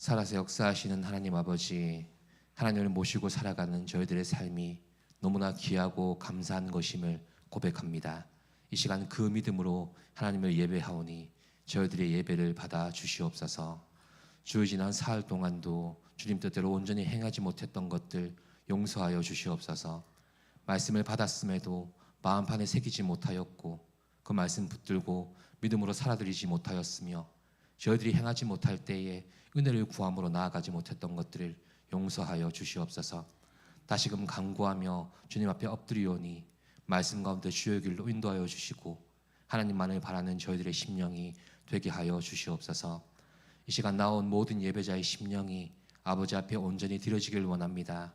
살아서 역사하시는 하나님 아버지, 하나님을 모시고 살아가는 저희들의 삶이 너무나 귀하고 감사한 것임을 고백합니다. 이 시간 그 믿음으로 하나님을 예배하오니 저희들의 예배를 받아 주시옵소서. 주의 지난 사흘 동안도 주님 뜻대로 온전히 행하지 못했던 것들 용서하여 주시옵소서. 말씀을 받았음에도 마음판에 새기지 못하였고 그 말씀 붙들고 믿음으로 살아들이지 못하였으며 저희들이 행하지 못할 때에 은혜를 구함으로 나아가지 못했던 것들을 용서하여 주시옵소서. 다시금 간구하며 주님 앞에 엎드리오니 말씀 가운데 주의 길로 인도하여 주시고 하나님만을 바라는 저희들의 심령이 되게 하여 주시옵소서. 이 시간 나온 모든 예배자의 심령이 아버지 앞에 온전히 드려지길 원합니다.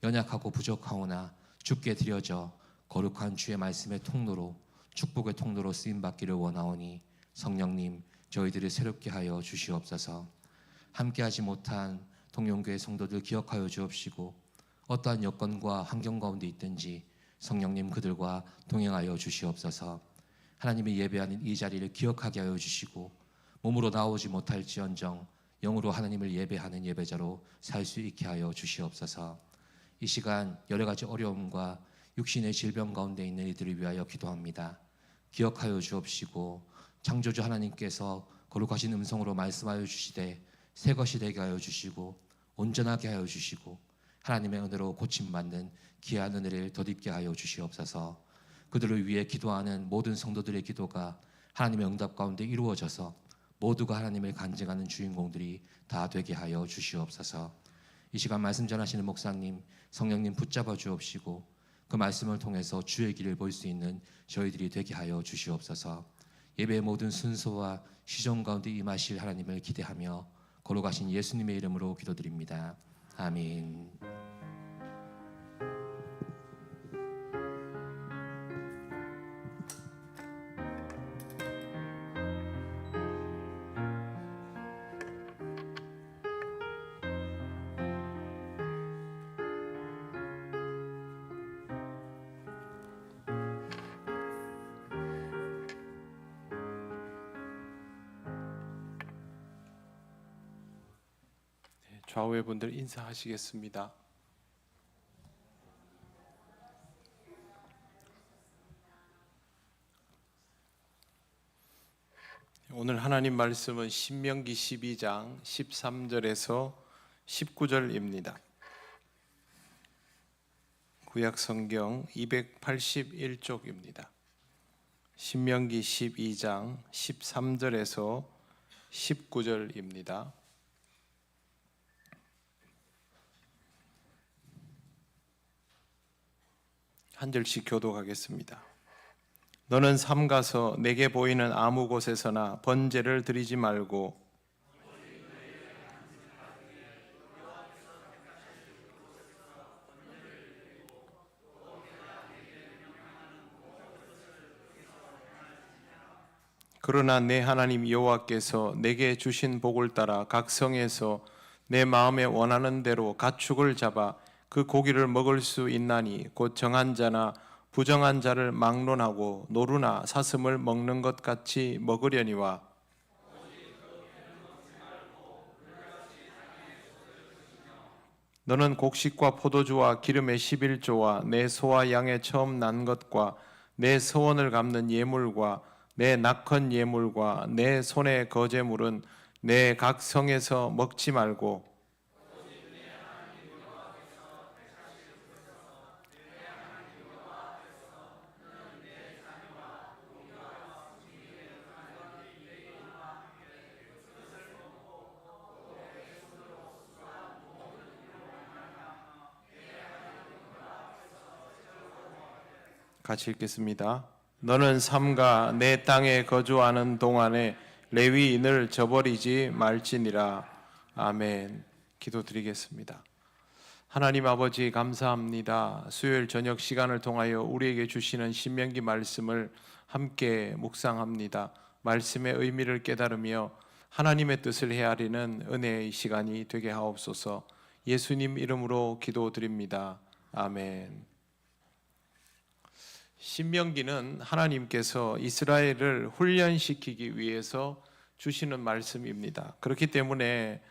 연약하고 부족하오나 주께 드려져 거룩한 주의 말씀의 통로로 축복의 통로로 쓰임받기를 원하오니 성령님 저희들을 새롭게 하여 주시옵소서. 함께하지 못한 동용교회 성도들 기억하여 주옵시고 어떠한 여건과 환경 가운데 있든지 성령님 그들과 동행하여 주시옵소서. 하나님이 예배하는 이 자리를 기억하게 하여 주시고 몸으로 나오지 못할지언정 영으로 하나님을 예배하는 예배자로 살 수 있게 하여 주시옵소서. 이 시간 여러 가지 어려움과 육신의 질병 가운데 있는 이들을 위하여 기도합니다. 기억하여 주옵시고 창조주 하나님께서 거룩하신 음성으로 말씀하여 주시되 새 것이 되게 하여 주시고 온전하게 하여 주시고 하나님의 은혜로 고침받는 귀한 은혜를 덧입게 하여 주시옵소서. 그들을 위해 기도하는 모든 성도들의 기도가 하나님의 응답 가운데 이루어져서 모두가 하나님을 간증하는 주인공들이 다 되게 하여 주시옵소서. 이 시간 말씀 전하시는 목사님, 성령님 붙잡아 주옵시고 그 말씀을 통해서 주의 길을 볼 수 있는 저희들이 되게 하여 주시옵소서. 예배의 모든 순서와 시종 가운데 임하실 하나님을 기대하며 거룩하신 예수님의 이름으로 기도드립니다. 아멘. 좌우의 분들 인사하시겠습니다. 오늘 하나님 말씀은 신명기 12장 13절에서 19절입니다. 구약 성경 281쪽입니다. 신명기 12장 13절에서 19절입니다. 한 절씩 교독하겠습니다. 너는 삼가서 내게 보이는 아무 곳에서나 번제를 드리지 말고 그러나 내 하나님 여호와께서 내게 주신 복을 따라 각 성에서 내 마음에 원하는 대로 가축을 잡아 그 고기를 먹을 수 있나니 곧 정한 자나 부정한 자를 막론하고 노루나 사슴을 먹는 것 같이 먹으려니와 너는 곡식과 포도주와 기름의 11조와 내 소와 양의 처음 난 것과 내 서원을 갚는 예물과 내 낙헌 예물과 내 손의 거제물은 내 각 성에서 먹지 말고 같이 읽겠습니다. 너는 삼가 내 땅에 거주하는 동안에 레위인을 저버리지 말지니라. 아멘. 기도드리겠습니다. 하나님 아버지 감사합니다. 수요일 저녁 시간을 통하여 우리에게 주시는 신명기 말씀을 함께 묵상합니다. 말씀의 의미를 깨달으며 하나님의 뜻을 헤아리는 은혜의 시간이 되게 하옵소서. 예수님 이름으로 기도드립니다. 아멘. 신명기는 하나님께서 이스라엘을 훈련시키기 위해서 주시는 말씀입니다. 그렇기 때문에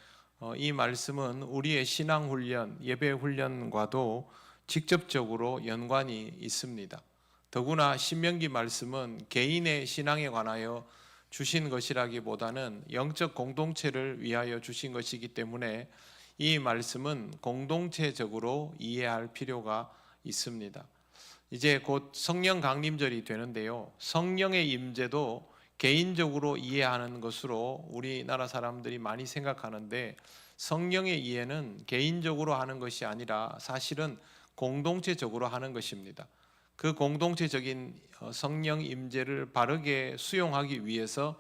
이 말씀은 우리의 신앙 훈련, 예배 훈련과도 직접적으로 연관이 있습니다. 더구나 신명기 말씀은 개인의 신앙에 관하여 주신 것이라기보다는 영적 공동체를 위하여 주신 것이기 때문에 이 말씀은 공동체적으로 이해할 필요가 있습니다. 이제 곧 성령 강림절이 되는데요. 성령의 임재도 개인적으로 이해하는 것으로 우리나라 사람들이 많이 생각하는데, 성령의 이해는 개인적으로 하는 것이 아니라 사실은 공동체적으로 하는 것입니다. 그 공동체적인 성령 임재를 바르게 수용하기 위해서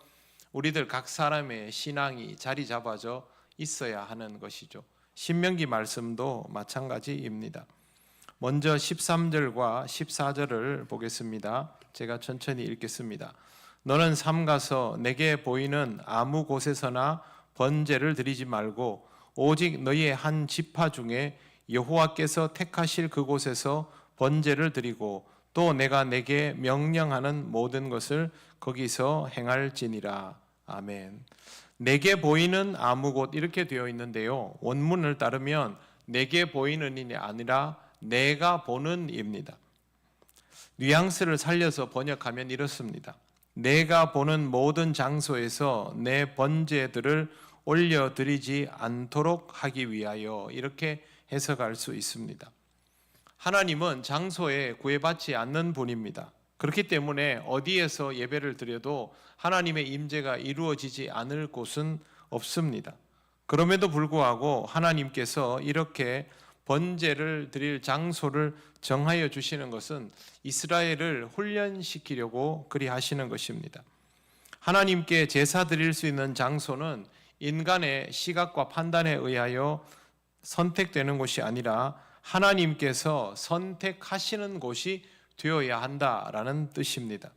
우리들 각 사람의 신앙이 자리 잡아져 있어야 하는 것이죠. 신명기 말씀도 마찬가지입니다. 먼저 13절과 14절을 보겠습니다. 제가 천천히 읽겠습니다. 너는 삼가서 내게 보이는 아무 곳에서나 번제를 드리지 말고 오직 너희의 한 지파 중에 여호와께서 택하실 그곳에서 번제를 드리고 또 내가 내게 명령하는 모든 것을 거기서 행할지니라. 아멘. 내게 보이는 아무 곳 이렇게 되어 있는데요. 원문을 따르면 내게 보이는이 아니라 내가 보는입니다. 뉘앙스를 살려서 번역하면 이렇습니다. 내가 보는 모든 장소에서 내 번제들을 올려드리지 않도록 하기 위하여, 이렇게 해석할 수 있습니다. 하나님은 장소에 구애받지 않는 분입니다. 그렇기 때문에 어디에서 예배를 드려도 하나님의 임재가 이루어지지 않을 곳은 없습니다. 그럼에도 불구하고 하나님께서 이렇게 번제를 드릴 장소를 정하여 주시는 것은 이스라엘을 훈련시키려고 그리 하시는 것입니다. 하나님께 제사 드릴 수 있는 장소는 인간의 시각과 판단에 의하여 선택되는 곳이 아니라 하나님께서 선택하시는 곳이 되어야 한다라는 뜻입니다.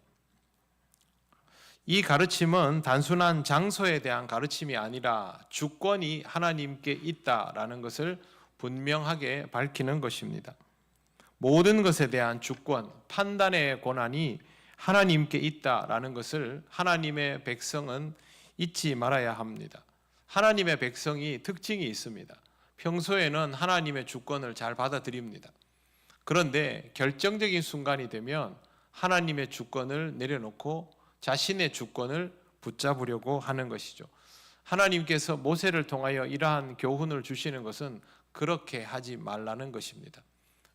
이 가르침은 단순한 장소에 대한 가르침이 아니라 주권이 하나님께 있다라는 것을 분명하게 밝히는 것입니다. 모든 것에 대한 주권, 판단의 권한이 하나님께 있다라는 것을 하나님의 백성은 잊지 말아야 합니다. 하나님의 백성이 특징이 있습니다. 평소에는 하나님의 주권을 잘 받아들입니다. 그런데 결정적인 순간이 되면 하나님의 주권을 내려놓고 자신의 주권을 붙잡으려고 하는 것이죠. 하나님께서 모세를 통하여 이러한 교훈을 주시는 것은 그렇게 하지 말라는 것입니다.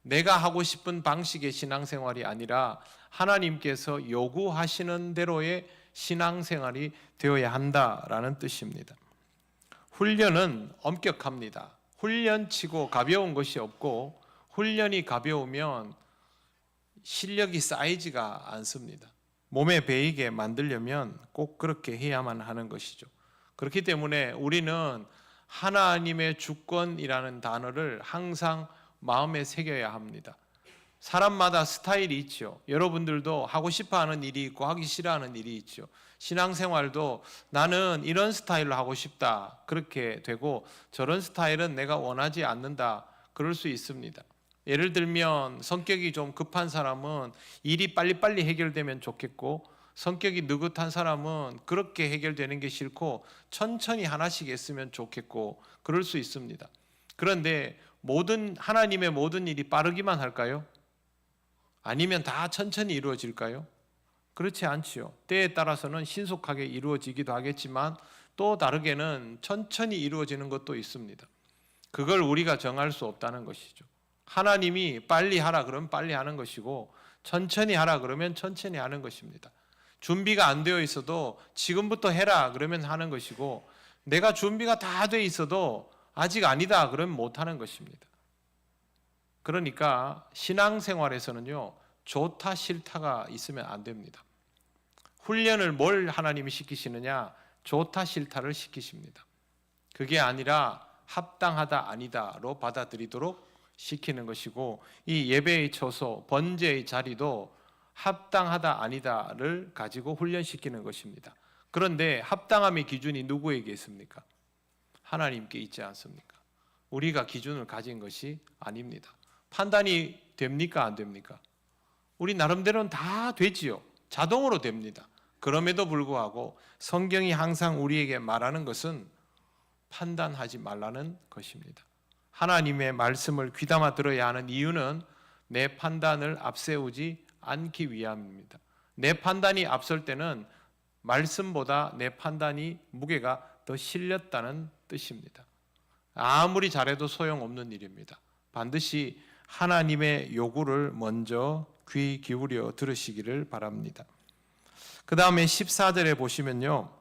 내가 하고 싶은 방식의 신앙생활이 아니라 하나님께서 요구하시는 대로의 신앙생활이 되어야 한다라는 뜻입니다. 훈련은 엄격합니다. 훈련치고 가벼운 것이 없고, 훈련이 가벼우면 실력이 쌓이지가 않습니다. 몸에 배이게 만들려면 꼭 그렇게 해야만 하는 것이죠. 그렇기 때문에 우리는 하나님의 주권이라는 단어를 항상 마음에 새겨야 합니다. 사람마다 스타일이 있죠. 여러분들도 하고 싶어하는 일이 있고 하기 싫어하는 일이 있죠. 신앙생활도 나는 이런 스타일로 하고 싶다 그렇게 되고, 저런 스타일은 내가 원하지 않는다 그럴 수 있습니다. 예를 들면 성격이 좀 급한 사람은 일이 빨리빨리 해결되면 좋겠고, 성격이 느긋한 사람은 그렇게 해결되는 게 싫고 천천히 하나씩 했으면 좋겠고 그럴 수 있습니다. 그런데 하나님의 모든 일이 빠르기만 할까요? 아니면 다 천천히 이루어질까요? 그렇지 않지요. 때에 따라서는 신속하게 이루어지기도 하겠지만 또 다르게는 천천히 이루어지는 것도 있습니다. 그걸 우리가 정할 수 없다는 것이죠. 하나님이 빨리 하라 그러면 빨리 하는 것이고, 천천히 하라 그러면 천천히 하는 것입니다. 준비가 안 되어 있어도 지금부터 해라 그러면 하는 것이고, 내가 준비가 다 돼 있어도 아직 아니다 그러면 못 하는 것입니다. 그러니까 신앙생활에서는요, 좋다 싫다가 있으면 안 됩니다. 훈련을 뭘 하나님이 시키시느냐? 좋다 싫다를 시키십니다. 그게 아니라 합당하다 아니다로 받아들이도록 시키는 것이고, 이 예배의 처소, 번제의 자리도 합당하다 아니다를 가지고 훈련시키는 것입니다. 그런데 합당함의 기준이 누구에게 있습니까? 하나님께 있지 않습니까? 우리가 기준을 가진 것이 아닙니다. 판단이 됩니까? 안 됩니까? 우리 나름대로는 다 되지요. 자동으로 됩니다. 그럼에도 불구하고 성경이 항상 우리에게 말하는 것은 판단하지 말라는 것입니다. 하나님의 말씀을 귀담아 들어야 하는 이유는 내 판단을 앞세우지 않기 위함입니다. 내 판단이 앞설 때는 말씀보다 내 판단이 무게가 더 실렸다는 뜻입니다. 아무리 잘해도 소용없는 일입니다. 반드시 하나님의 요구를 먼저 귀 기울여 들으시기를 바랍니다. 그 다음에 14절에 보시면요,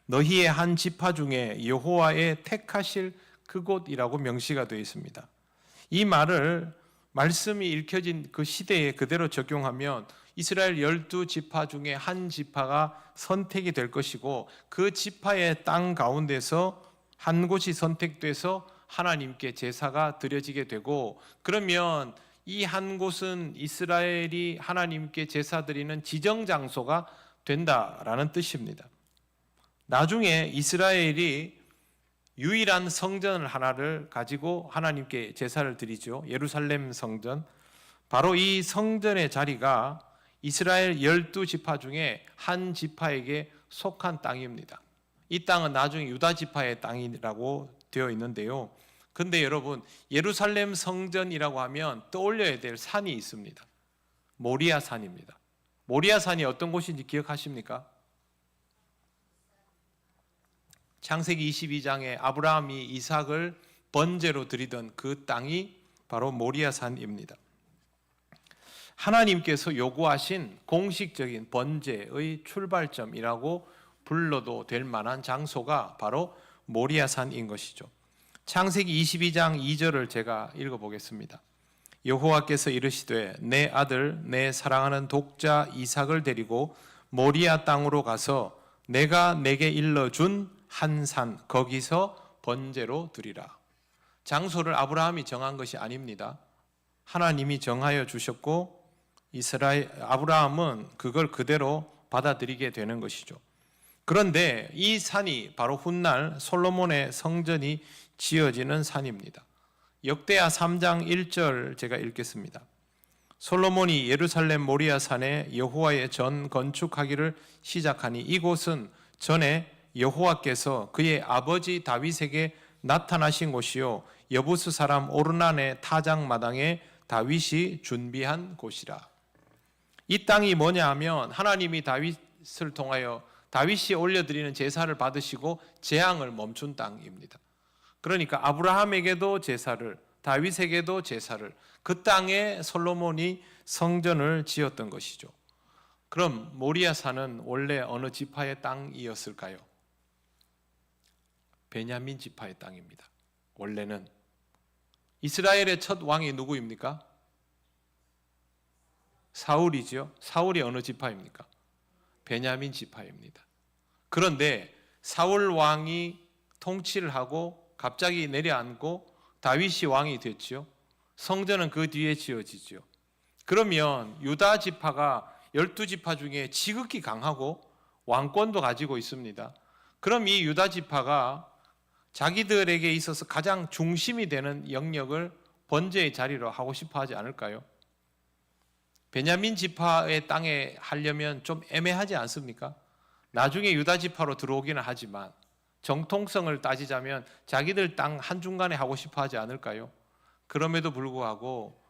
너희의 한 지파 중에 여호와의 택하실 그곳이라고 명시가 되어 있습니다. 이 말을 말씀이 읽혀진 그 시대에 그대로 적용하면 이스라엘 12지파 중에 한 지파가 선택이 될 것이고, 그 지파의 땅 가운데서 한 곳이 선택돼서 하나님께 제사가 드려지게 되고, 그러면 이 한 곳은 이스라엘이 하나님께 제사 드리는 지정 장소가 된다라는 뜻입니다. 나중에 이스라엘이 유일한 성전 하나를 가지고 하나님께 제사를 드리죠. 예루살렘 성전. 바로 이 성전의 자리가 이스라엘 12지파 중에 한 지파에게 속한 땅입니다. 이 땅은 나중에 유다 지파의 땅이라고 되어 있는데요. 근데 여러분, 예루살렘 성전이라고 하면 떠올려야 될 산이 있습니다. 모리아 산입니다. 모리아 산이 어떤 곳인지 기억하십니까? 창세기 22장에 아브라함이 이삭을 번제로 드리던 그 땅이 바로 모리아 산입니다. 하나님께서 요구하신 공식적인 번제의 출발점이라고 불러도 될 만한 장소가 바로 모리아 산인 것이죠. 창세기 22장 2절을 제가 읽어보겠습니다. 여호와께서 이르시되 내 아들 내 사랑하는 독자 이삭을 데리고 모리아 땅으로 가서 내가 내게 일러준 한 산 거기서 번제로 드리라. 장소를 아브라함이 정한 것이 아닙니다. 하나님이 정하여 주셨고 아브라함은 그걸 그대로 받아들이게 되는 것이죠. 그런데 이 산이 바로 훗날 솔로몬의 성전이 지어지는 산입니다. 역대하 3장 1절 제가 읽겠습니다. 솔로몬이 예루살렘 모리아 산에 여호와의 전 건축하기를 시작하니 이곳은 전에 여호와께서 그의 아버지 다윗에게 나타나신 곳이요 여부스 사람 오르난의 타작 마당에 다윗이 준비한 곳이라. 이 땅이 뭐냐 하면 하나님이 다윗을 통하여 다윗이 올려드리는 제사를 받으시고 재앙을 멈춘 땅입니다. 그러니까 아브라함에게도 제사를, 다윗에게도 제사를, 그 땅에 솔로몬이 성전을 지었던 것이죠. 그럼 모리아 산은 원래 어느 지파의 땅이었을까요? 베냐민 지파의 땅입니다. 원래는. 이스라엘의 첫 왕이 누구입니까? 사울이죠. 사울이 어느 지파입니까? 베냐민 지파입니다. 그런데 사울 왕이 통치를 하고 갑자기 내려앉고 다윗이 왕이 됐죠. 성전은 그 뒤에 지어지죠. 그러면 유다 지파가 12지파 중에 지극히 강하고 왕권도 가지고 있습니다. 그럼 이 유다 지파가 자기들에게 있어서 가장 중심이 되는 영역을 번제의 자리로 하고 싶어 하지 않을까요? 베냐민 지파의 땅에 하려면 좀 애매하지 않습니까? 나중에 유다 지파로 들어오기는 하지만 정통성을 따지자면 자기들 땅 한중간에 하고 싶어 하지 않을까요? 그럼에도 불구하고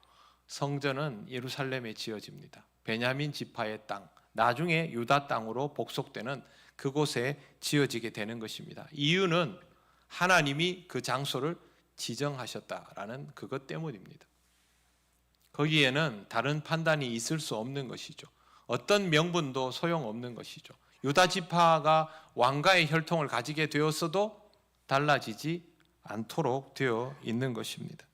성전은 예루살렘에 지어집니다. 베냐민 지파의 땅, 나중에 유다 땅으로 복속되는 그곳에 지어지게 되는 것입니다. 이유는 하나님이 그 장소를 지정하셨다라는 그것 때문입니다. 거기에는 다른 판단이 있을 수 없는 것이죠. 어떤 명분도 소용없는 것이죠. 유다 지파가 왕가의 혈통을 가지게 되었어도 달라지지 않도록 되어 있는 것입니다.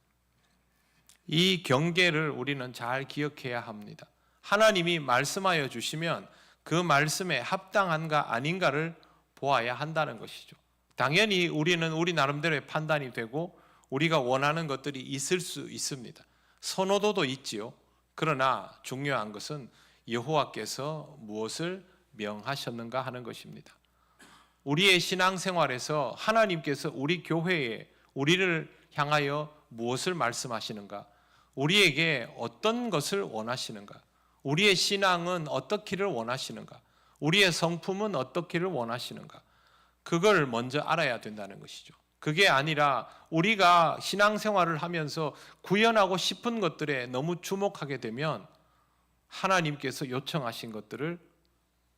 이 경계를 우리는 잘 기억해야 합니다. 하나님이 말씀하여 주시면 그 말씀에 합당한가 아닌가를 보아야 한다는 것이죠. 당연히 우리는 우리 나름대로의 판단이 되고 우리가 원하는 것들이 있을 수 있습니다. 선호도도 있지요. 그러나 중요한 것은 여호와께서 무엇을 명하셨는가 하는 것입니다. 우리의 신앙생활에서 하나님께서 우리 교회에 우리를 향하여 무엇을 말씀하시는가? 우리에게 어떤 것을 원하시는가? 우리의 신앙은 어떻기를 원하시는가? 우리의 성품은 어떻기를 원하시는가? 그걸 먼저 알아야 된다는 것이죠. 그게 아니라 우리가 신앙생활을 하면서 구현하고 싶은 것들에 너무 주목하게 되면 하나님께서 요청하신 것들을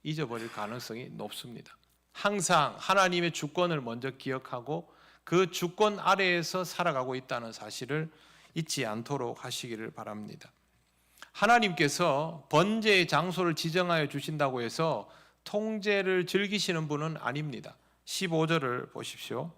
잊어버릴 가능성이 높습니다. 항상 하나님의 주권을 먼저 기억하고 그 주권 아래에서 살아가고 있다는 사실을 잊지 않도록 하시기를 바랍니다. 하나님께서 번제의 장소를 지정하여 주신다고 해서 통제를 즐기시는 분은 아닙니다. 15절을 보십시오.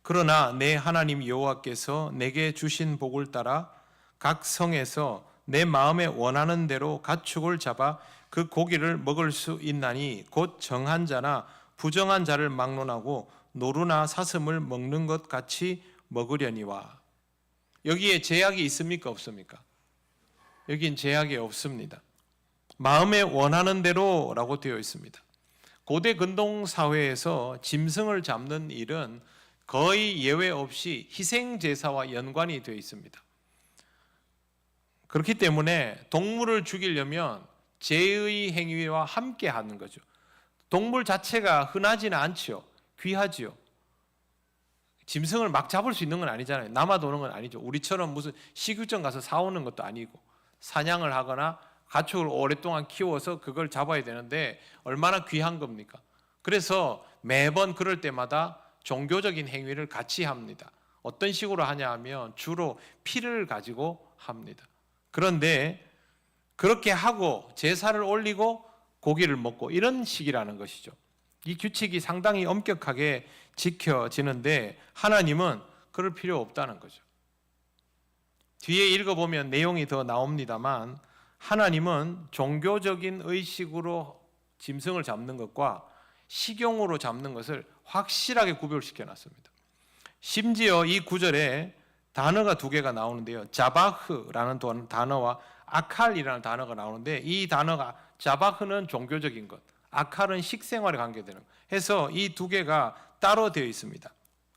그러나 내 하나님 여호와께서 내게 주신 복을 따라 각 성에서 내 마음에 원하는 대로 가축을 잡아 그 고기를 먹을 수 있나니 곧 정한 자나 부정한 자를 막론하고 노루나 사슴을 먹는 것 같이 먹으려니와. 여기에 제약이 있습니까? 없습니까? 여긴 제약이 없습니다. 마음에 원하는 대로라고 되어 있습니다. 고대 근동 사회에서 짐승을 잡는 일은 거의 예외 없이 희생 제사와 연관이 되어 있습니다. 그렇기 때문에 동물을 죽이려면 제의 행위와 함께 하는 거죠. 동물 자체가 흔하지는 않지요. 귀하지요. 짐승을 막 잡을 수 있는 건 아니잖아요. 남아도는 건 아니죠. 우리처럼 무슨 식육점 가서 사오는 것도 아니고 사냥을 하거나 가축을 오랫동안 키워서 그걸 잡아야 되는데 얼마나 귀한 겁니까? 그래서 매번 그럴 때마다 종교적인 행위를 같이 합니다. 어떤 식으로 하냐 하면 주로 피를 가지고 합니다. 그런데 그렇게 하고 제사를 올리고 고기를 먹고 이런 식이라는 것이죠. 이 규칙이 상당히 엄격하게 지켜지는데 하나님은 그럴 필요 없다는 거죠. 뒤에 읽어보면 내용이 더 나옵니다만 하나님은 종교적인 의식으로 짐승을 잡는 것과 식용으로 잡는 것을 확실하게 구별시켜 놨습니다. 심지어 이 구절에 단어가 두 개가 나오는데요. 자바흐라는 단어와 아칼이라는 단어가 나오는데 이 단어가 자바흐는 종교적인 것, 아칼은 식생활에 관계되는 것 해서 이 두 개가 따로 되어 있습니다.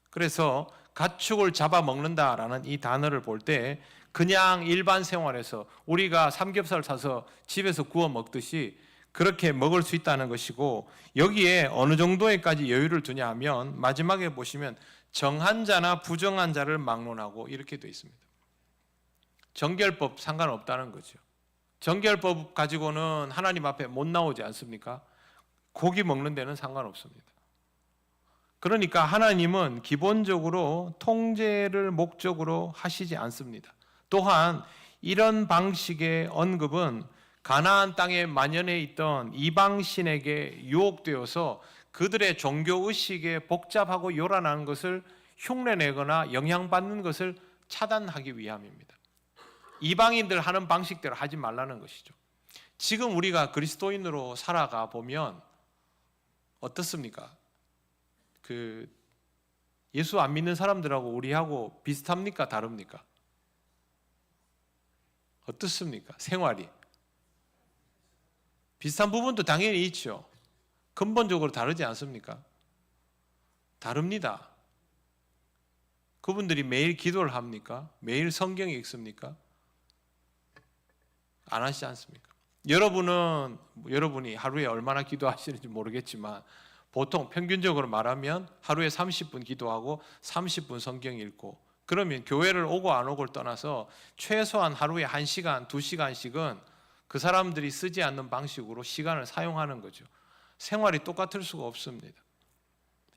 그래서 가축을 잡아먹는다라는 이 단어를 볼 때 그냥 일반 생활에서 우리가 삼겹살 사서 집에서 구워 먹듯이 그렇게 먹을 수 있다는 것이고 여기에 어느 정도에까지 여유를 두냐 하면 마지막에 보시면 정한 자나 부정한 자를 막론하고 이렇게 되어 있습니다. 정결법 상관없다는 거죠. 정결법 가지고는 하나님 앞에 못 나오지 않습니까? 고기 먹는 데는 상관없습니다. 그러니까 하나님은 기본적으로 통제를 목적으로 하시지 않습니다. 또한 이런 방식의 언급은 가나안 땅에 만연해 있던 이방신에게 유혹되어서 그들의 종교의식에 복잡하고 요란한 것을 흉내내거나 영향받는 것을 차단하기 위함입니다. 이방인들 하는 방식대로 하지 말라는 것이죠. 지금 우리가 그리스도인으로 살아가 보면 어떻습니까? 예수 안 믿는 사람들하고 우리하고 비슷합니까? 다릅니까? 어떻습니까? 생활이 비슷한 부분도 당연히 있죠. 근본적으로 다르지 않습니까? 다릅니다. 그분들이 매일 기도를 합니까? 매일 성경 읽습니까? 안 하시지 않습니까? 여러분이 하루에 얼마나 기도하시는지 모르겠지만 보통 평균적으로 말하면 하루에 30분 기도하고 30분 성경 읽고 그러면 교회를 오고 안 오고를 떠나서 최소한 하루에 1시간, 2시간씩은 그 사람들이 쓰지 않는 방식으로 시간을 사용하는 거죠. 생활이 똑같을 수가 없습니다.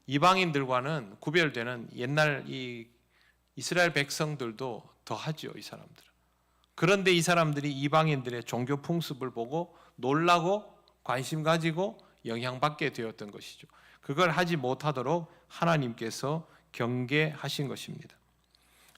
이방인들과는 구별되는 옛날 이 이스라엘 백성들도 더하죠, 이 사람들은. 그런데 이 사람들이 이방인들의 종교 풍습을 보고 놀라고 관심 가지고 영향받게 되었던 것이죠. 그걸 하지 못하도록 하나님께서 경계하신 것입니다.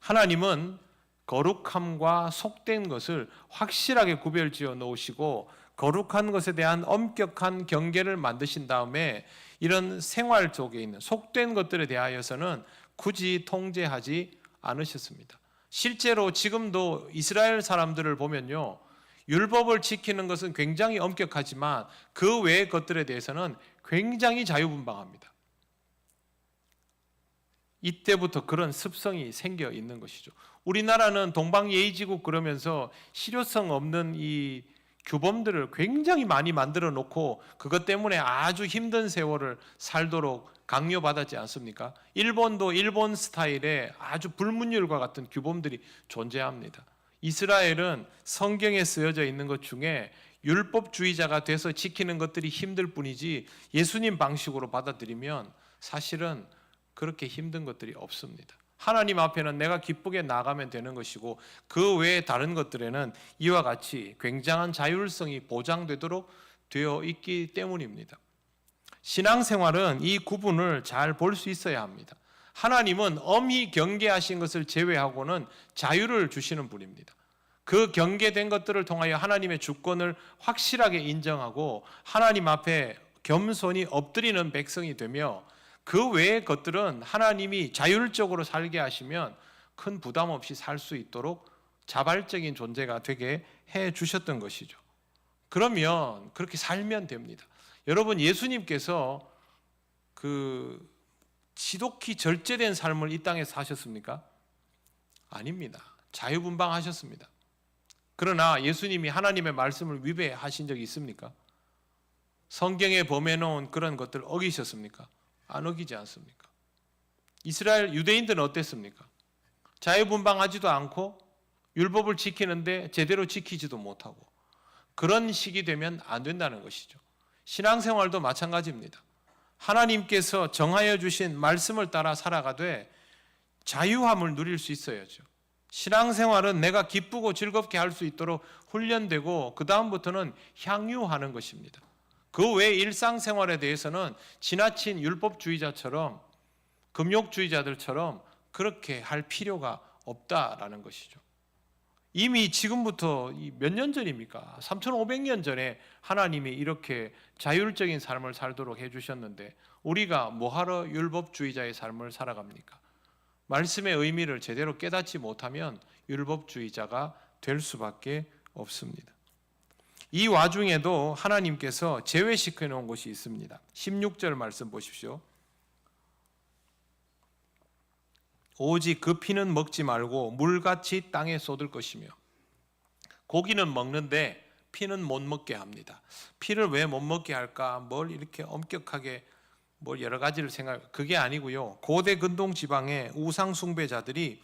하나님은 거룩함과 속된 것을 확실하게 구별지어 놓으시고 거룩한 것에 대한 엄격한 경계를 만드신 다음에 이런 생활 속에 있는 속된 것들에 대하여서는 굳이 통제하지 않으셨습니다. 실제로 지금도 이스라엘 사람들을 보면요, 율법을 지키는 것은 굉장히 엄격하지만 그 외의 것들에 대해서는 굉장히 자유분방합니다. 이때부터 그런 습성이 생겨 있는 것이죠. 우리나라는 동방예의지국 그러면서 실효성 없는 이 규범들을 굉장히 많이 만들어 놓고 그것 때문에 아주 힘든 세월을 살도록 강요받았지 않습니까? 일본도 일본 스타일의 아주 불문율과 같은 규범들이 존재합니다. 이스라엘은 성경에 쓰여져 있는 것 중에 율법주의자가 돼서 지키는 것들이 힘들 뿐이지 예수님 방식으로 받아들이면 사실은 그렇게 힘든 것들이 없습니다. 하나님 앞에는 내가 기쁘게 나가면 되는 것이고 그 외에 다른 것들에는 이와 같이 굉장한 자율성이 보장되도록 되어 있기 때문입니다. 신앙생활은 이 구분을 잘 볼 수 있어야 합니다. 하나님은 엄히 경계하신 것을 제외하고는 자유를 주시는 분입니다. 그 경계된 것들을 통하여 하나님의 주권을 확실하게 인정하고 하나님 앞에 겸손히 엎드리는 백성이 되며 그 외의 것들은 하나님이 자율적으로 살게 하시면 큰 부담 없이 살 수 있도록 자발적인 존재가 되게 해 주셨던 것이죠. 그러면 그렇게 살면 됩니다. 여러분, 예수님께서 그 지독히 절제된 삶을 이 땅에서 사셨습니까? 아닙니다. 자유분방하셨습니다. 그러나 예수님이 하나님의 말씀을 위배하신 적이 있습니까? 성경에 범해놓은 그런 것들을 어기셨습니까? 안 어기지 않습니까? 이스라엘 유대인들은 어땠습니까? 자유분방하지도 않고 율법을 지키는데 제대로 지키지도 못하고 그런 식이 되면 안 된다는 것이죠. 신앙생활도 마찬가지입니다. 하나님께서 정하여 주신 말씀을 따라 살아가되 자유함을 누릴 수 있어야죠. 신앙생활은 내가 기쁘고 즐겁게 할 수 있도록 훈련되고 그 다음부터는 향유하는 것입니다. 그 외 일상생활에 대해서는 지나친 율법주의자처럼 금욕주의자들처럼 그렇게 할 필요가 없다라는 것이죠. 이미 지금부터 몇 년 전입니까? 3500년 전에 하나님이 이렇게 자율적인 삶을 살도록 해주셨는데 우리가 뭐하러 율법주의자의 삶을 살아갑니까? 말씀의 의미를 제대로 깨닫지 못하면 율법주의자가 될 수밖에 없습니다. 이 와중에도 하나님께서 제외시켜 놓은 것이 있습니다. 16절 말씀 보십시오. 오직 그 피는 먹지 말고 물같이 땅에 쏟을 것이며. 고기는 먹는데 피는 못 먹게 합니다. 피를 왜 못 먹게 할까? 뭘 이렇게 엄격하게 뭘 여러 가지를 그게 아니고요. 고대 근동 지방의 우상 숭배자들이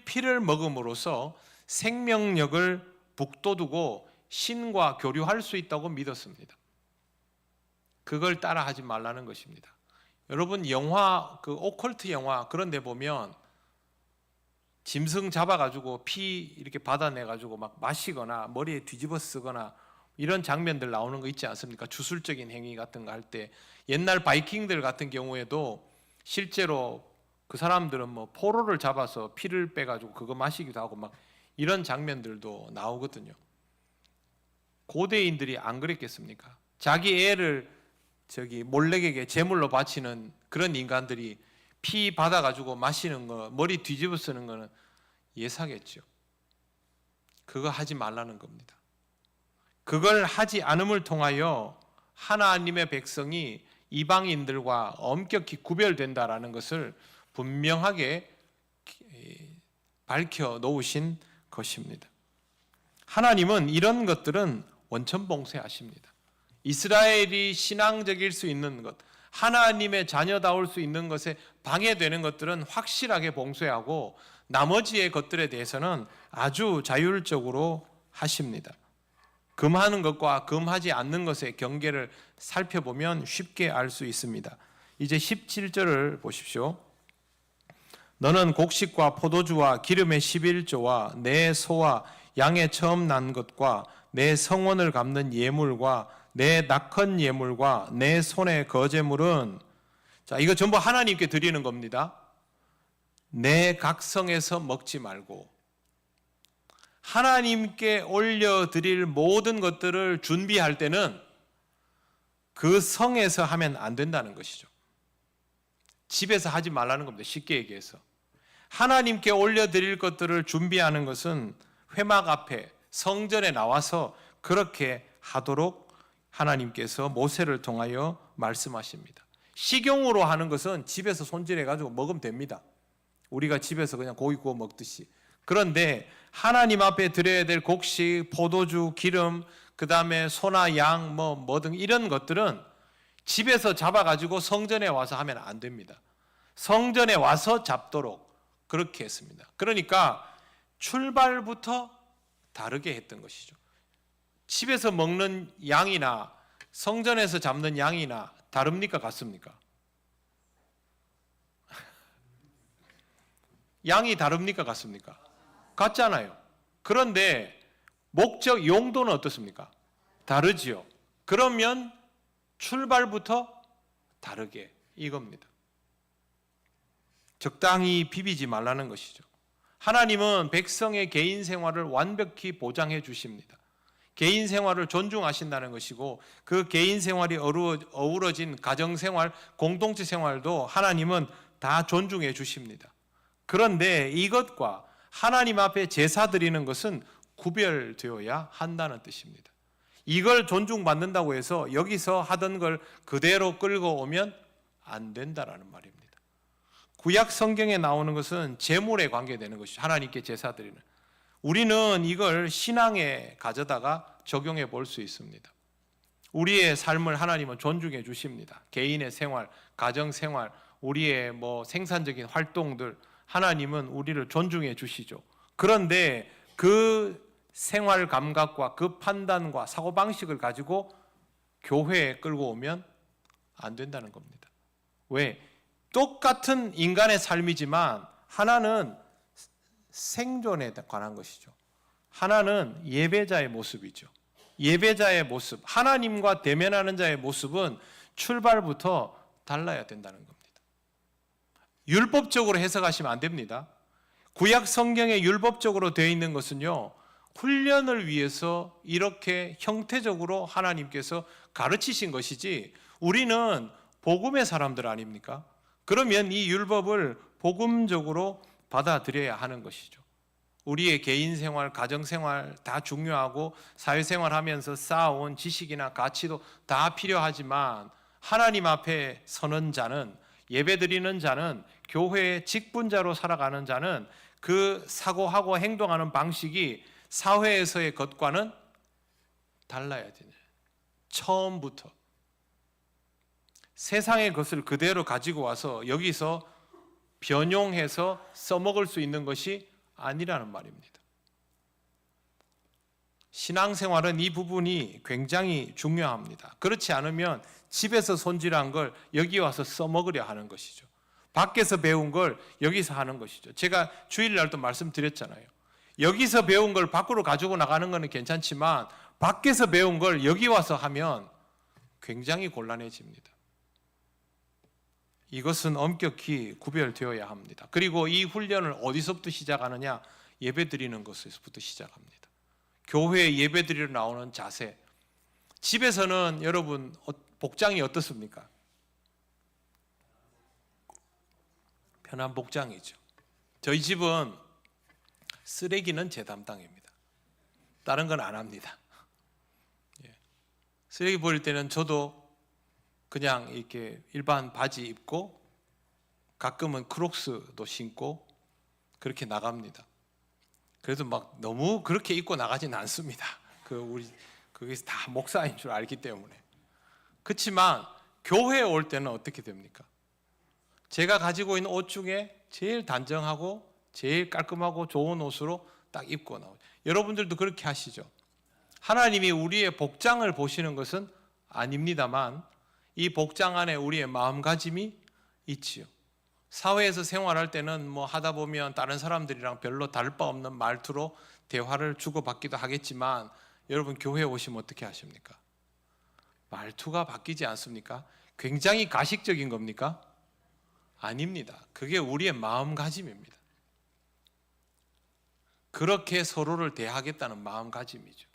피를 먹음으로써 생명력을 북돋우고 신과 교류할 수 있다고 믿었습니다. 그걸 따라하지 말라는 것입니다. 여러분, 영화, 그 오컬트 영화 그런 데 보면 짐승 잡아가지고 피 이렇게 받아내가지고 막 마시거나 머리에 뒤집어 쓰거나 이런 장면들 나오는 거 있지 않습니까? 주술적인 행위 같은 거 할 때 옛날 바이킹들 같은 경우에도 실제로 그 사람들은 뭐 포로를 잡아서 피를 빼가지고 그거 마시기도 하고 막 이런 장면들도 나오거든요. 고대인들이 안 그랬겠습니까? 자기 애를 몰렉에게 제물로 바치는 그런 인간들이 피 받아가지고 마시는 거, 머리 뒤집어 쓰는 거는 예사겠죠. 그거 하지 말라는 겁니다. 그걸 하지 않음을 통하여 하나님의 백성이 이방인들과 엄격히 구별된다라는 것을 분명하게 밝혀 놓으신 것입니다. 하나님은 이런 것들은 원천 봉쇄하십니다. 이스라엘이 신앙적일 수 있는 것, 하나님의 자녀다울 수 있는 것에 방해되는 것들은 확실하게 봉쇄하고 나머지의 것들에 대해서는 아주 자율적으로 하십니다. 금하는 것과 금하지 않는 것의 경계를 살펴보면 쉽게 알 수 있습니다. 이제 17절을 보십시오. 너는 곡식과 포도주와 기름의 11조와 내 소와 양의 처음 난 것과 내 성원을 갚는 예물과 내 낙헌 예물과 내 손의 거제물은, 자, 이거 전부 하나님께 드리는 겁니다. 내 각성에서 먹지 말고 하나님께 올려드릴 모든 것들을 준비할 때는 그 성에서 하면 안 된다는 것이죠. 집에서 하지 말라는 겁니다. 쉽게 얘기해서 하나님께 올려드릴 것들을 준비하는 것은 회막 앞에 성전에 나와서 그렇게 하도록 하나님께서 모세를 통하여 말씀하십니다. 식용으로 하는 것은 집에서 손질해가지고 먹으면 됩니다. 우리가 집에서 그냥 고기 구워 먹듯이. 그런데 하나님 앞에 드려야 될 곡식, 포도주, 기름, 그 다음에 소나 양, 뭐등 이런 것들은 집에서 잡아가지고 성전에 와서 하면 안 됩니다. 성전에 와서 잡도록 그렇게 했습니다. 그러니까 출발부터 다르게 했던 것이죠. 집에서 먹는 양이나 성전에서 잡는 양이나 다릅니까? 같습니까? 양이 다릅니까? 같습니까? 같잖아요. 그런데 목적, 용도는 어떻습니까? 다르지요. 그러면 출발부터 다르게 이겁니다. 적당히 비비지 말라는 것이죠. 하나님은 백성의 개인 생활을 완벽히 보장해 주십니다. 개인 생활을 존중하신다는 것이고 그 개인 생활이 어우러진 가정생활, 공동체 생활도 하나님은 다 존중해 주십니다. 그런데 이것과 하나님 앞에 제사 드리는 것은 구별되어야 한다는 뜻입니다. 이걸 존중받는다고 해서 여기서 하던 걸 그대로 끌고 오면 안 된다라는 말입니다. 구약 성경에 나오는 것은 제물에 관계되는 것이죠. 하나님께 제사 드리는. 우리는 이걸 신앙에 가져다가 적용해 볼 수 있습니다. 우리의 삶을 하나님은 존중해 주십니다. 개인의 생활, 가정 생활, 우리의 생산적인 활동들 하나님은 우리를 존중해 주시죠. 그런데 그 생활 감각과 그 판단과 사고방식을 가지고 교회에 끌고 오면 안 된다는 겁니다. 왜? 똑같은 인간의 삶이지만 하나는 생존에 관한 것이죠. 하나는 예배자의 모습이죠. 예배자의 모습, 하나님과 대면하는 자의 모습은 출발부터 달라야 된다는 겁니다. 율법적으로 해석하시면 안 됩니다. 구약 성경에 율법적으로 되어 있는 것은요, 훈련을 위해서 이렇게 형태적으로 하나님께서 가르치신 것이지 우리는 복음의 사람들 아닙니까? 그러면 이 율법을 복음적으로 받아들여야 하는 것이죠. 우리의 개인 생활, 가정 생활 다 중요하고 사회생활 하면서 쌓아온 지식이나 가치도 다 필요하지만 하나님 앞에 서는 자는, 예배드리는 자는, 교회의 직분자로 살아가는 자는 그 사고하고 행동하는 방식이 사회에서의 것과는 달라야 되냐. 처음부터 세상의 것을 그대로 가지고 와서 여기서 변용해서 써먹을 수 있는 것이 아니라는 말입니다. 신앙생활은 이 부분이 굉장히 중요합니다. 그렇지 않으면 집에서 손질한 걸 여기 와서 써먹으려 하는 것이죠. 밖에서 배운 걸 여기서 하는 것이죠. 제가 주일날도 말씀드렸잖아요. 여기서 배운 걸 밖으로 가지고 나가는 것은 괜찮지만 밖에서 배운 걸 여기 와서 하면 굉장히 곤란해집니다. 이것은 엄격히 구별되어야 합니다. 그리고 이 훈련을 어디서부터 시작하느냐? 예배드리는 것에서부터 시작합니다. 교회에 예배드리러 나오는 자세. 집에서는 여러분 복장이 어떻습니까? 편한 복장이죠. 저희 집은 쓰레기는 제 담당입니다. 다른 건 안 합니다. 쓰레기 버릴 때는 저도 그냥 이렇게 일반 바지 입고 가끔은 크록스도 신고 그렇게 나갑니다. 그래도 막 너무 그렇게 입고 나가진 않습니다. 그게 다 목사인 줄 알기 때문에. 그렇지만 교회에 올 때는 어떻게 됩니까? 제가 가지고 있는 옷 중에 제일 단정하고 제일 깔끔하고 좋은 옷으로 딱 입고 나오죠. 여러분들도 그렇게 하시죠. 하나님이 우리의 복장을 보시는 것은 아닙니다만 이 복장 안에 우리의 마음가짐이 있지요. 사회에서 생활할 때는 하다 보면 다른 사람들이랑 별로 다를 바 없는 말투로 대화를 주고받기도 하겠지만 여러분 교회에 오시면 어떻게 하십니까? 말투가 바뀌지 않습니까? 굉장히 가식적인 겁니까? 아닙니다. 그게 우리의 마음가짐입니다. 그렇게 서로를 대하겠다는 마음가짐이죠.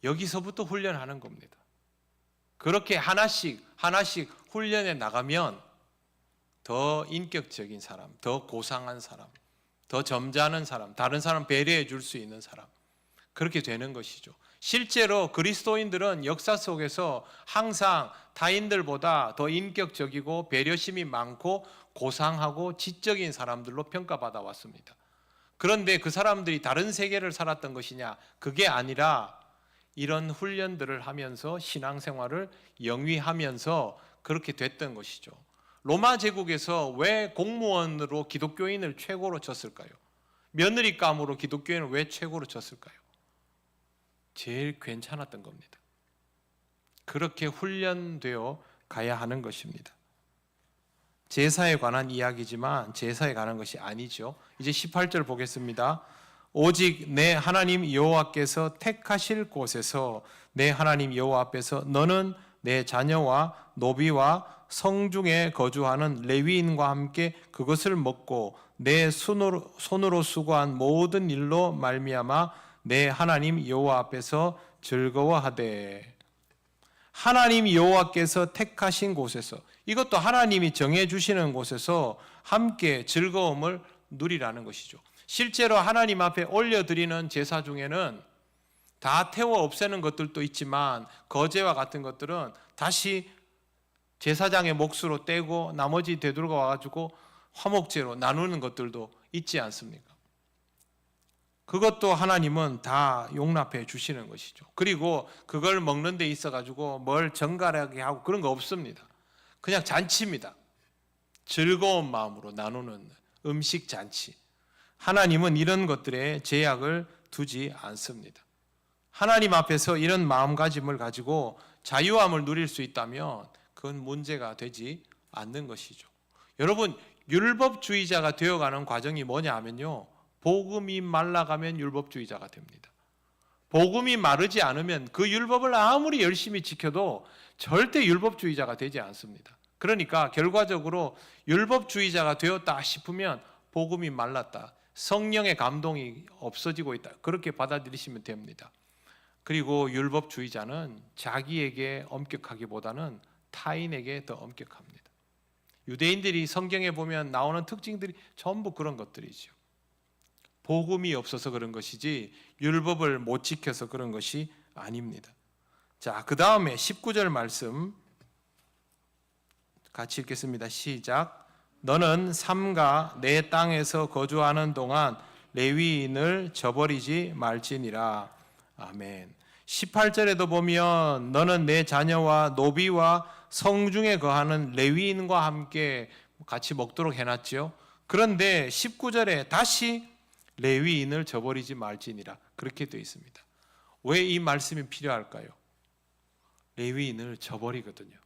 여기서부터 훈련하는 겁니다. 그렇게 하나씩 훈련해 나가면 더 인격적인 사람, 더 고상한 사람, 더 점잖은 사람, 다른 사람 배려해 줄 수 있는 사람, 그렇게 되는 것이죠. 실제로 그리스도인들은 역사 속에서 항상 타인들보다 더 인격적이고 배려심이 많고 고상하고 지적인 사람들로 평가받아 왔습니다. 그런데 그 사람들이 다른 세계를 살았던 것이냐? 그게 아니라 이런 훈련들을 하면서 신앙생활을 영위하면서 그렇게 됐던 것이죠. 로마 제국에서 왜 공무원으로 기독교인을 최고로 쳤을까요? 며느리감으로 기독교인을 왜 최고로 쳤을까요? 제일 괜찮았던 겁니다. 그렇게 훈련되어 가야 하는 것입니다. 제사에 관한 이야기지만 제사에 관한 것이 아니죠. 이제 18절 보겠습니다. 오직 내 하나님 여호와께서 택하실 곳에서 내 하나님 여호와 앞에서 너는 내 자녀와 노비와 성중에 거주하는 레위인과 함께 그것을 먹고 내 손으로 수고한 모든 일로 말미암아 내 하나님 여호와 앞에서 즐거워하되. 하나님 여호와께서 택하신 곳에서, 이것도 하나님이 정해주시는 곳에서 함께 즐거움을 누리라는 것이죠. 실제로 하나님 앞에 올려드리는 제사 중에는 다 태워 없애는 것들도 있지만 거제와 같은 것들은 다시 제사장의 몫으로 떼고 나머지 되돌아가 와가지고 화목제로 나누는 것들도 있지 않습니까? 그것도 하나님은 다 용납해 주시는 것이죠. 그리고 그걸 먹는 데 있어가지고 뭘 정갈하게 하고 그런 거 없습니다. 그냥 잔치입니다. 즐거운 마음으로 나누는 음식 잔치. 하나님은 이런 것들에 제약을 두지 않습니다. 하나님 앞에서 이런 마음가짐을 가지고 자유함을 누릴 수 있다면 그건 문제가 되지 않는 것이죠. 여러분, 율법주의자가 되어가는 과정이 뭐냐 하면요, 복음이 말라가면 율법주의자가 됩니다. 복음이 마르지 않으면 그 율법을 아무리 열심히 지켜도 절대 율법주의자가 되지 않습니다. 그러니까 결과적으로 율법주의자가 되었다 싶으면 복음이 말랐다, 성령의 감동이 없어지고 있다, 그렇게 받아들이시면 됩니다. 그리고 율법주의자는 자기에게 엄격하기보다는 타인에게 더 엄격합니다. 유대인들이 성경에 보면 나오는 특징들이 전부 그런 것들이죠. 복음이 없어서 그런 것이지 율법을 못 지켜서 그런 것이 아닙니다. 자, 그 다음에 19절 말씀 같이 읽겠습니다. 시작. 너는 삼가 내 땅에서 거주하는 동안 레위인을 저버리지 말지니라. 아멘. 18절에도 보면 너는 내 자녀와 노비와 성중에 거하는 레위인과 함께 같이 먹도록 해놨죠. 그런데 19절에 다시 레위인을 저버리지 말지니라 그렇게 되어 있습니다. 왜 이 말씀이 필요할까요? 레위인을 저버리거든요.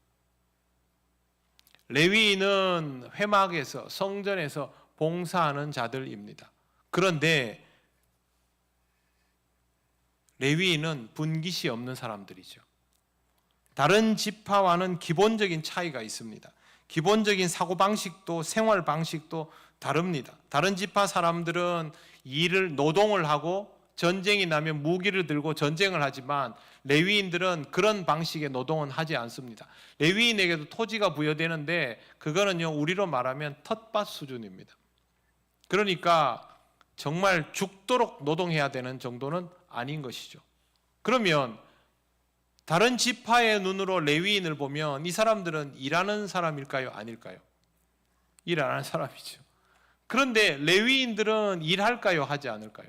레위인은 회막에서 성전에서 봉사하는 자들입니다. 그런데 레위인은 분깃이 없는 사람들이죠. 다른 지파와는 기본적인 차이가 있습니다. 기본적인 사고방식도 생활 방식도 다릅니다. 다른 지파 사람들은 노동을 하고 전쟁이 나면 무기를 들고 전쟁을 하지만 레위인들은 그런 방식의 노동은 하지 않습니다. 레위인에게도 토지가 부여되는데 그거는요, 우리로 말하면 텃밭 수준입니다. 그러니까 정말 죽도록 노동해야 되는 정도는 아닌 것이죠. 그러면 다른 지파의 눈으로 레위인을 보면 이 사람들은 일하는 사람일까요? 아닐까요? 일 안 하는 사람이죠. 그런데 레위인들은 일할까요? 하지 않을까요?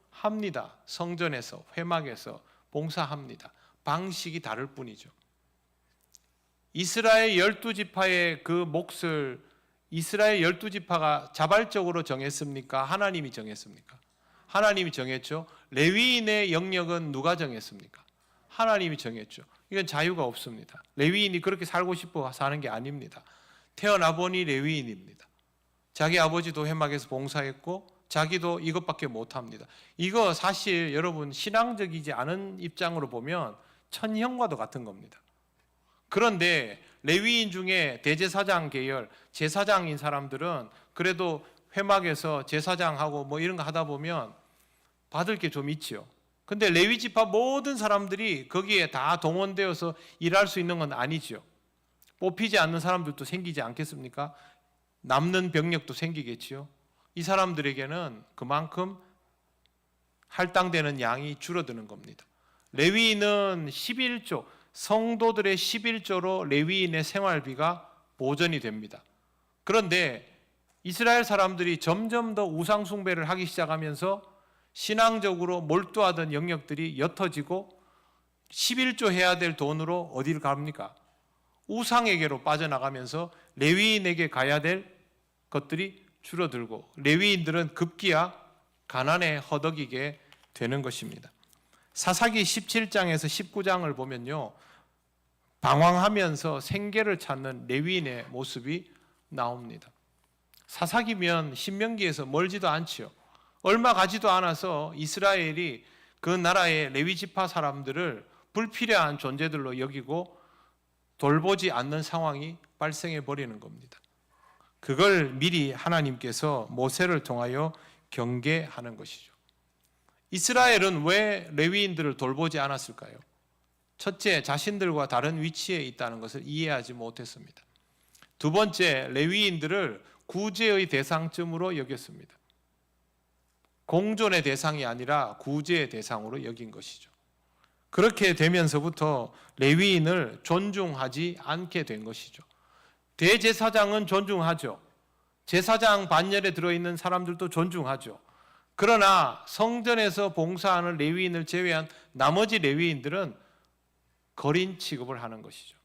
합니다. 성전에서, 회막에서 봉사합니다. 방식이 다를 뿐이죠. 이스라엘 12지파의 그 몫을 이스라엘 12지파가 자발적으로 정했습니까? 하나님이 정했습니까? 하나님이 정했죠. 레위인의 영역은 누가 정했습니까? 하나님이 정했죠. 이건 자유가 없습니다. 레위인이 그렇게 살고 싶어 사는 게 아닙니다. 태어나 보니 레위인입니다. 자기 아버지도 회막에서 봉사했고 자기도 이것밖에 못합니다. 이거 사실 여러분 신앙적이지 않은 입장으로 보면 천형과도 같은 겁니다. 그런데 레위인 중에 대제사장 계열, 제사장인 사람들은 그래도 회막에서 제사장하고 뭐 이런 거 하다 보면 받을 게 좀 있지요. 근데 레위 지파 모든 사람들이 거기에 다 동원되어서 일할 수 있는 건 아니지요. 뽑히지 않는 사람들도 생기지 않겠습니까? 남는 병력도 생기겠지요. 이 사람들에게는 그만큼 할당되는 양이 줄어드는 겁니다. 레위인은 11조, 성도들의 11조로 레위인의 생활비가 보전이 됩니다. 그런데 이스라엘 사람들이 점점 더 우상 숭배를 하기 시작하면서 신앙적으로 몰두하던 영역들이 옅어지고 11조 해야 될 돈으로 어디를 갑니까? 우상에게로 빠져나가면서 레위인에게 가야 될 것들이 줄어들고 레위인들은 급기야 가난에 허덕이게 되는 것입니다. 사사기 17장에서 19장을 보면요, 방황하면서 생계를 찾는 레위인의 모습이 나옵니다. 사사기면 신명기에서 멀지도 않지요. 얼마 가지도 않아서 이스라엘이 그 나라의 레위 지파 사람들을 불필요한 존재들로 여기고 돌보지 않는 상황이 발생해 버리는 겁니다. 그걸 미리 하나님께서 모세를 통하여 경계하는 것이죠. 이스라엘은 왜 레위인들을 돌보지 않았을까요? 첫째, 자신들과 다른 위치에 있다는 것을 이해하지 못했습니다. 두 번째, 레위인들을 구제의 대상쯤으로 여겼습니다. 공존의 대상이 아니라 구제의 대상으로 여긴 것이죠. 그렇게 되면서부터 레위인을 존중하지 않게 된 것이죠. 대제사장은 존중하죠. 제사장 반열에 들어있는 사람들도 존중하죠. 그러나 성전에서 봉사하는 레위인을 제외한 나머지 레위인들은 거린 취급을 하는 것이죠.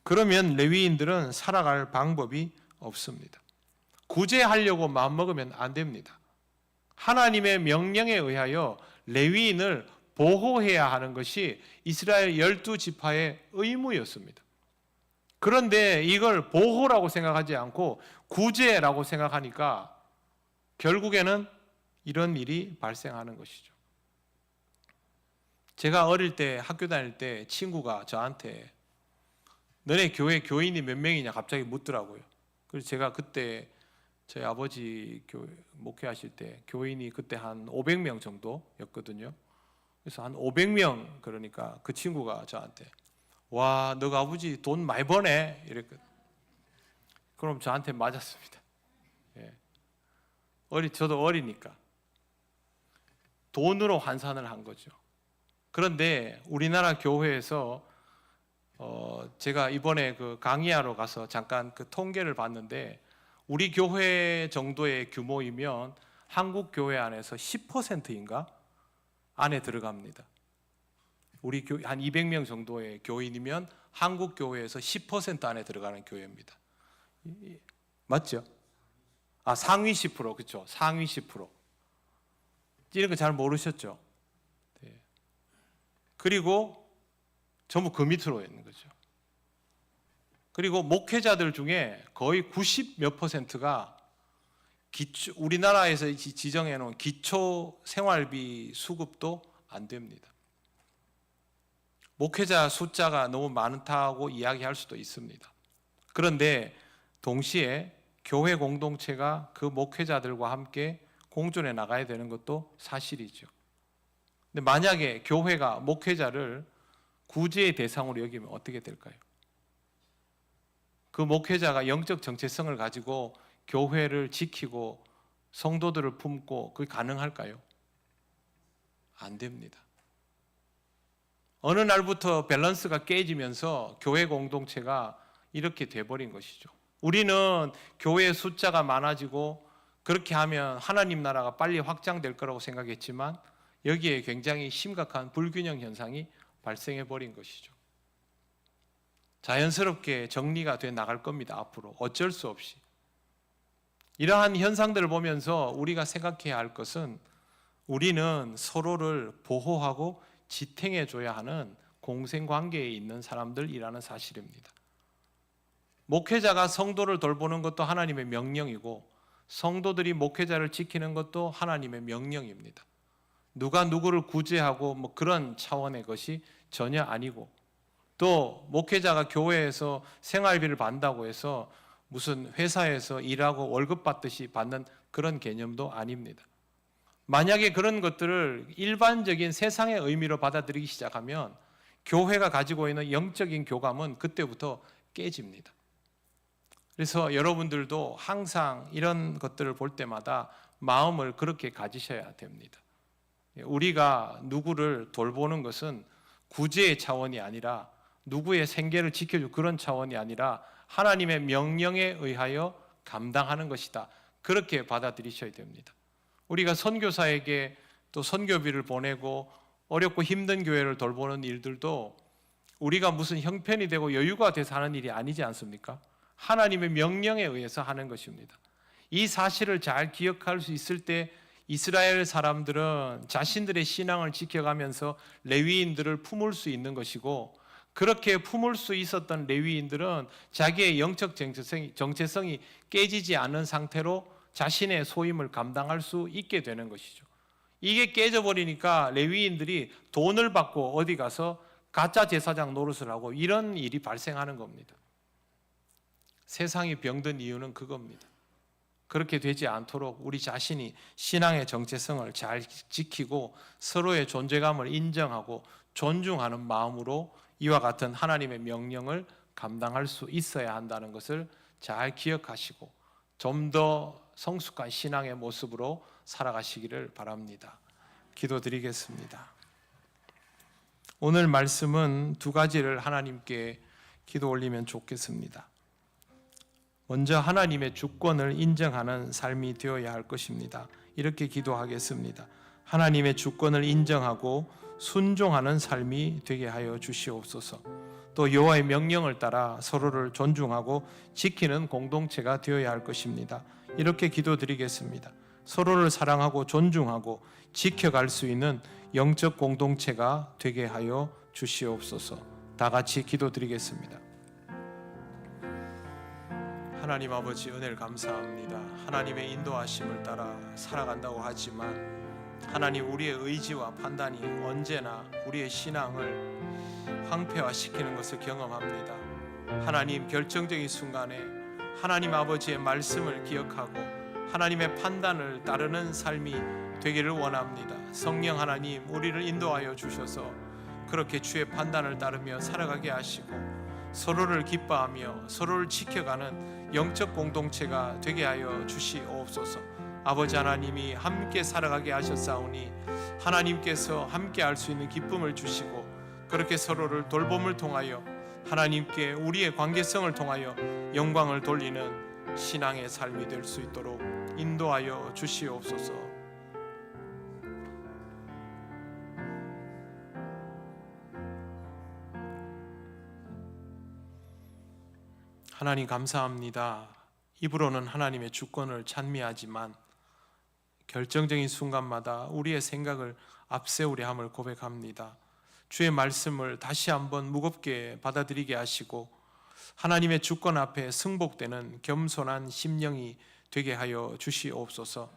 그러면 레위인들은 살아갈 방법이 없습니다. 구제하려고 마음먹으면 안 됩니다. 하나님의 명령에 의하여 레위인을 보호해야 하는 것이 이스라엘 12지파의 의무였습니다. 그런데 이걸 보호라고 생각하지 않고 구제라고 생각하니까 결국에는 이런 일이 발생하는 것이죠. 제가 어릴 때 학교 다닐 때 친구가 저한테 너네 교회 교인이 몇 명이냐 갑자기 묻더라고요. 그래서 제가 그때 저희 아버지 목회하실 때 교인이 그때 한 500명 정도였거든요. 그래서 한 500명 그러니까 그 친구가 저한테 와, 너가 아버지 돈 많이 버네 이랬거든요. 그럼 저한테 맞았습니다. 예. 저도 어리니까 돈으로 환산을 한 거죠. 그런데 우리나라 교회에서 제가 이번에 그 강의하러 가서 잠깐 그 통계를 봤는데 우리 교회 정도의 규모이면 한국 교회 안에서 10%인가 안에 들어갑니다. 우리 한 200명 정도의 교인이면 한국 교회에서 10% 안에 들어가는 교회입니다. 맞죠? 상위 10%, 그렇죠? 상위 10%. 이런 거 잘 모르셨죠? 네. 그리고 전부 그 밑으로 있는 거죠. 그리고 목회자들 중에 거의 90몇 %가 우리나라에서 지정해 놓은 기초 생활비 수급도 안 됩니다. 목회자 숫자가 너무 많다고 이야기할 수도 있습니다. 그런데 동시에 교회 공동체가 그 목회자들과 함께 공존해 나가야 되는 것도 사실이죠. 근데 만약에 교회가 목회자를 구제의 대상으로 여기면 어떻게 될까요? 그 목회자가 영적 정체성을 가지고 교회를 지키고 성도들을 품고 그게 가능할까요? 안 됩니다. 어느 날부터 밸런스가 깨지면서 교회 공동체가 이렇게 돼버린 것이죠. 우리는 교회의 숫자가 많아지고 그렇게 하면 하나님 나라가 빨리 확장될 거라고 생각했지만 여기에 굉장히 심각한 불균형 현상이 발생해 버린 것이죠. 자연스럽게 정리가 돼 나갈 겁니다. 앞으로 어쩔 수 없이. 이러한 현상들을 보면서 우리가 생각해야 할 것은 우리는 서로를 보호하고 지탱해 줘야 하는 공생관계에 있는 사람들이라는 사실입니다. 목회자가 성도를 돌보는 것도 하나님의 명령이고 성도들이 목회자를 지키는 것도 하나님의 명령입니다. 누가 누구를 구제하고 그런 차원의 것이 전혀 아니고 또 목회자가 교회에서 생활비를 받는다고 해서 무슨 회사에서 일하고 월급 받듯이 받는 그런 개념도 아닙니다. 만약에 그런 것들을 일반적인 세상의 의미로 받아들이기 시작하면 교회가 가지고 있는 영적인 교감은 그때부터 깨집니다. 그래서 여러분들도 항상 이런 것들을 볼 때마다 마음을 그렇게 가지셔야 됩니다. 우리가 누구를 돌보는 것은 구제의 차원이 아니라 누구의 생계를 지켜줄 그런 차원이 아니라 하나님의 명령에 의하여 감당하는 것이다. 그렇게 받아들이셔야 됩니다. 우리가 선교사에게 또 선교비를 보내고 어렵고 힘든 교회를 돌보는 일들도 우리가 무슨 형편이 되고 여유가 돼서 하는 일이 아니지 않습니까? 하나님의 명령에 의해서 하는 것입니다. 이 사실을 잘 기억할 수 있을 때 이스라엘 사람들은 자신들의 신앙을 지켜가면서 레위인들을 품을 수 있는 것이고, 그렇게 품을 수 있었던 레위인들은 자기의 영적 정체성이 깨지지 않은 상태로 자신의 소임을 감당할 수 있게 되는 것이죠. 이게 깨져버리니까 레위인들이 돈을 받고 어디 가서 가짜 제사장 노릇을 하고 이런 일이 발생하는 겁니다. 세상이 병든 이유는 그겁니다. 그렇게 되지 않도록 우리 자신이 신앙의 정체성을 잘 지키고 서로의 존재감을 인정하고 존중하는 마음으로 이와 같은 하나님의 명령을 감당할 수 있어야 한다는 것을 잘 기억하시고 좀 더 성숙한 신앙의 모습으로 살아가시기를 바랍니다. 기도드리겠습니다. 오늘 말씀은 두 가지를 하나님께 기도 올리면 좋겠습니다. 먼저 하나님의 주권을 인정하는 삶이 되어야 할 것입니다. 이렇게 기도하겠습니다. 하나님의 주권을 인정하고 순종하는 삶이 되게 하여 주시옵소서. 또 여호와의 명령을 따라 서로를 존중하고 지키는 공동체가 되어야 할 것입니다. 이렇게 기도드리겠습니다. 서로를 사랑하고 존중하고 지켜갈 수 있는 영적 공동체가 되게 하여 주시옵소서. 다 같이 기도드리겠습니다. 하나님 아버지, 은혜를 감사합니다. 하나님의 인도하심을 따라 살아간다고 하지만 하나님, 우리의 의지와 판단이 언제나 우리의 신앙을 황폐화시키는 것을 경험합니다. 하나님, 결정적인 순간에 하나님 아버지의 말씀을 기억하고 하나님의 판단을 따르는 삶이 되기를 원합니다. 성령 하나님, 우리를 인도하여 주셔서 그렇게 주의 판단을 따르며 살아가게 하시고 서로를 기뻐하며 서로를 지켜가는 영적 공동체가 되게 하여 주시옵소서. 아버지 하나님이 함께 살아가게 하셨사오니 하나님께서 함께 할 수 있는 기쁨을 주시고 그렇게 서로를 돌봄을 통하여 하나님께 우리의 관계성을 통하여 영광을 돌리는 신앙의 삶이 될 수 있도록 인도하여 주시옵소서. 하나님 감사합니다. 입으로는 하나님의 주권을 찬미하지만 결정적인 순간마다 우리의 생각을 앞세우려 함을 고백합니다. 주의 말씀을 다시 한번 무겁게 받아들이게 하시고 하나님의 주권 앞에 승복되는 겸손한 심령이 되게 하여 주시옵소서.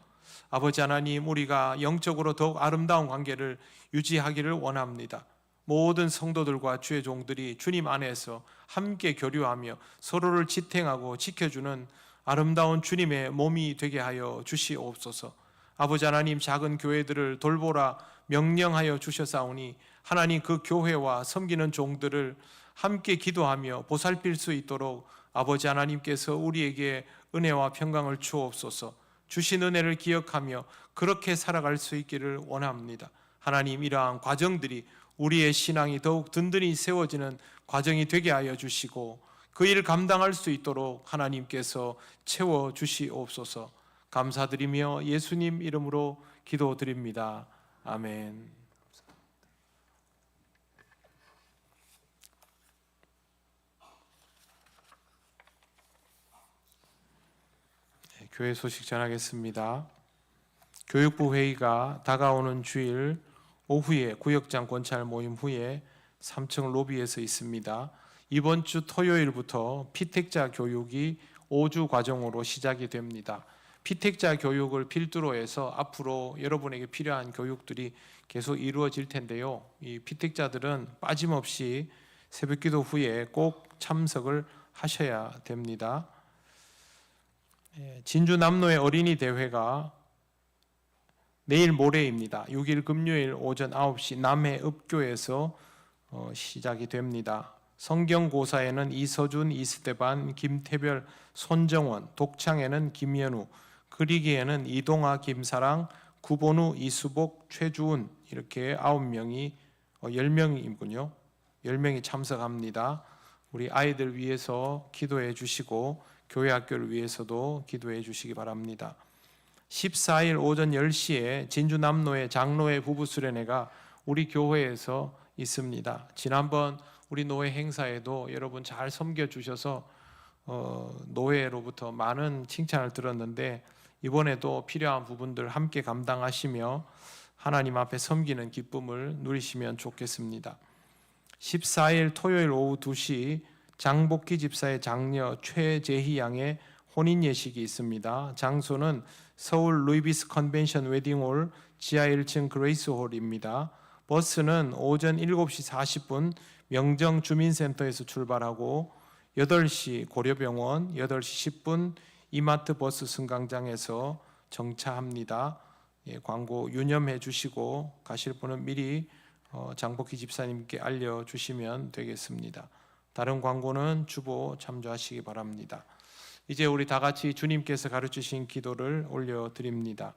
아버지 하나님, 우리가 영적으로 더욱 아름다운 관계를 유지하기를 원합니다. 모든 성도들과 주의 종들이 주님 안에서 함께 교류하며 서로를 지탱하고 지켜주는 아름다운 주님의 몸이 되게 하여 주시옵소서. 아버지 하나님, 작은 교회들을 돌보라 명령하여 주셨사오니 하나님, 그 교회와 섬기는 종들을 함께 기도하며 보살필 수 있도록 아버지 하나님께서 우리에게 은혜와 평강을 주옵소서. 주신 은혜를 기억하며 그렇게 살아갈 수 있기를 원합니다. 하나님, 이러한 과정들이 우리의 신앙이 더욱 든든히 세워지는 과정이 되게 하여 주시고 그 일을 감당할 수 있도록 하나님께서 채워주시옵소서. 감사드리며 예수님 이름으로 기도드립니다. 아멘. 교회 소식 전하겠습니다. 교육부 회의가 다가오는 주일 오후에 구역장 권찰 모임 후에 3층 로비에서 있습니다. 이번 주 토요일부터 피택자 교육이 5주 과정으로 시작이 됩니다. 피택자 교육을 필두로 해서 앞으로 여러분에게 필요한 교육들이 계속 이루어질 텐데요. 이 피택자들은 빠짐없이 새벽기도 후에 꼭 참석을 하셔야 됩니다. 진주 남로의 어린이 대회가 내일 모레입니다. 6일 금요일 오전 9시 남해 읍교에서 시작이 됩니다. 성경고사에는 이서준, 이스테반, 김태별, 손정원, 독창에는 김연우, 그리기에는 이동아, 김사랑, 구본우, 이수복, 최주은 이렇게 9명이 10명이군요. 10명이 참석합니다. 우리 아이들 위해서 기도해 주시고 교회 학교를 위해서도 기도해 주시기 바랍니다. 14일 오전 10시에 진주 남로의 장로회 부부 수련회가 우리 교회에서 있습니다. 지난번 우리 노회 행사에도 여러분 잘 섬겨 주셔서 노회로부터 많은 칭찬을 들었는데 이번에도 필요한 부분들 함께 감당하시며 하나님 앞에 섬기는 기쁨을 누리시면 좋겠습니다. 14일 토요일 오후 2시 장복희 집사의 장녀 최재희 양의 혼인 예식이 있습니다. 장소는 서울 루이비스 컨벤션 웨딩홀 지하 1층 그레이스홀입니다. 버스는 오전 7시 40분 명정 주민센터에서 출발하고 8시 고려병원, 8시 10분 이마트 버스 승강장에서 정차합니다. 광고 유념해 주시고 가실 분은 미리 장복희 집사님께 알려주시면 되겠습니다. 다른 광고는 주보 참조하시기 바랍니다. 이제 우리 다 같이 주님께서 가르치신 기도를 올려드립니다.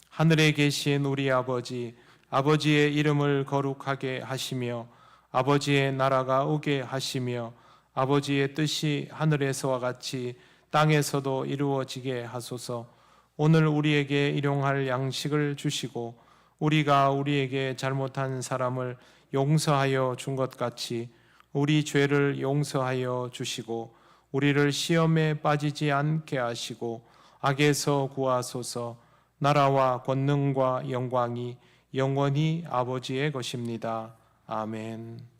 하늘에 계신 우리 아버지, 아버지의 이름을 거룩하게 하시며 아버지의 나라가 오게 하시며 아버지의 뜻이 하늘에서와 같이 땅에서도 이루어지게 하소서. 오늘 우리에게 일용할 양식을 주시고 우리가 우리에게 잘못한 사람을 용서하여 준 것 같이 우리 죄를 용서하여 주시고 우리를 시험에 빠지지 않게 하시고 악에서 구하소서. 나라와 권능과 영광이 영원히 아버지의 것입니다. 아멘.